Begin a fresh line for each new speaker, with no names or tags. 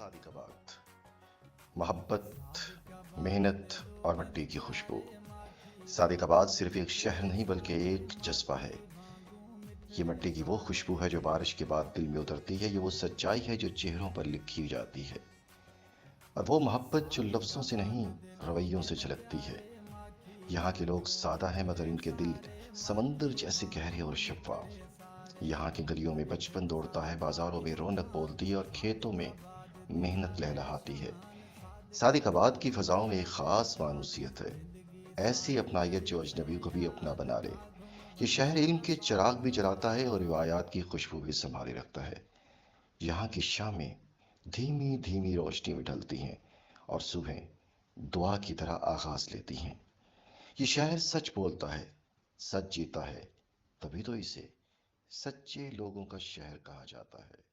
सादिकाबाद, मोहब्बत, मेहनत और मिट्टी की खुशबू। सादिकाबाद सिर्फ एक शहर नहीं बल्कि एक जज्बा है। ये मिट्टी की वो खुशबू है जो बारिश के बाद दिल में उतरती है। ये वो सच्चाई है जो चेहरों पर लिखी जाती है, और वो मोहब्बत जो लफ्ज़ों से नहीं रवैयों से झलकती है। यहाँ के लोग सादा हैं मगर इनके दिल समंदर जैसे गहरे और शफाफ। यहाँ की गलियों में बचपन दौड़ता है, बाजारों में रौनक बोलती है और खेतों में मेहनत लहलहाती है। सादिकाबाद की फजाओं में एक खास मानूसियत है, ऐसी अपनायत जो अजनबी को भी अपना बना ले। ये शहर इल्म के चिराग भी जलाता है और रिवायात की खुशबू भी संभाले रखता है। यहाँ की शामें धीमी धीमी रोशनी में ढलती हैं और सुबह दुआ की तरह आगाज लेती हैं। ये शहर सच बोलता है, सच जीता है, तभी तो इसे सच्चे लोगों का शहर कहा जाता है।